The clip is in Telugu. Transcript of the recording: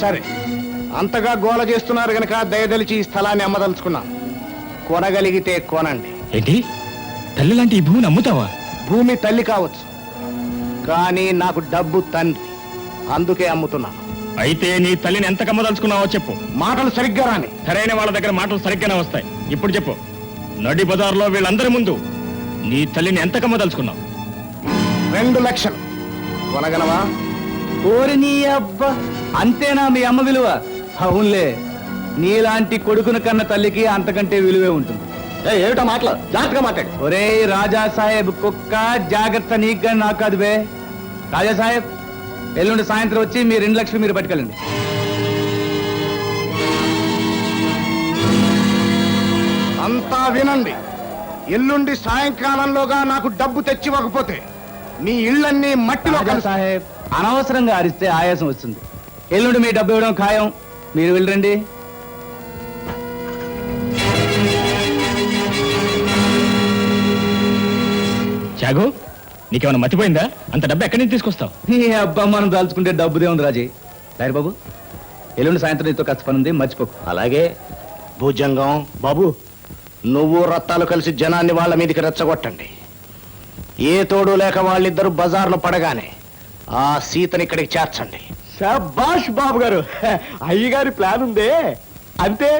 సరే, అంతగా గోల చేస్తున్నారు గనక దయదలిచి ఈ స్థలాన్ని అమ్మదలుచుకున్నాను. కొనగలిగితే కొనండి. ఏంటి, తల్లి లాంటి ఈ భూమిని అమ్ముతావా? భూమి తల్లి కావచ్చు, కానీ నాకు డబ్బు తండ్రి, అందుకే అమ్ముతున్నాను. అయితే నీ తల్లిని ఎంత కమ్మదలుచుకున్నావో చెప్పు. మాటలు సరిగ్గా రాని. సరైన వాళ్ళ దగ్గర మాటలు సరిగ్గానే వస్తాయి. ఇప్పుడు చెప్పు, నడి బజార్లో వీళ్ళందరి ముందు నీ తల్లిని ఎంత కమ్మదలుచుకున్నావు? 2 లక్షలు. కొనగలవా? ఓరి నీ అబ్బా, అంతేనా మీ అమ్మ విలువ? అవునులే, నీలాంటి కొడుకును కన్న తల్లికి అంతకంటే విలువే ఉంటుంది. ఏమిటో మాటలు, జాగ్రత్తగా మాట్లాడు. ఒరే రాజా సాహెబ్ కుక్క, జాగ్రత్త నీకు నాకు కాదు బే. రాజా సాహెబ్, ఎల్లుండి సాయంత్రం వచ్చి మీ 2 లక్షలు మీరు పట్టుకెళ్ళండి. అంతా వినండి. ఎల్లుండి సాయంకాలంలోగా నాకు డబ్బు తెచ్చివ్వకపోతే మీ ఇళ్ళన్నీ మట్టిలో రాజా కలుస్తాయి. సాహెబ్, అనవసరంగా అరిస్తే ఆయాసం వస్తుంది. ఎల్లుండి మీ డబ్బు ఇవ్వడం ఖాయం, మీరు వెళ్ళండి. చాగు, నీకేమైనా మర్చిపోయిందా? అంత డబ్బు ఎక్కడి నుంచి తీసుకొస్తావు? నీ అబ్బా, మనం దాల్చుకుంటే డబ్బుదే ఉంది రాజీ. రాయరు బాబు, ఎల్లుండి సాయంత్రం నీతో ఖర్చు పని ఉంది, మర్చిపోకు. అలాగే భుజంగం బాబు, నువ్వు రత్తాలు కలిసి జనాన్ని వాళ్ళ మీదకి రెచ్చగొట్టండి. ఏ తోడు లేక వాళ్ళిద్దరూ బజార్లో పడగానే ఆ సీతని ఇక్కడికి చేర్చండి. శభాష్ బాబు గారు, అయ్యగారి ప్లాన్ ఉందే. అంతే,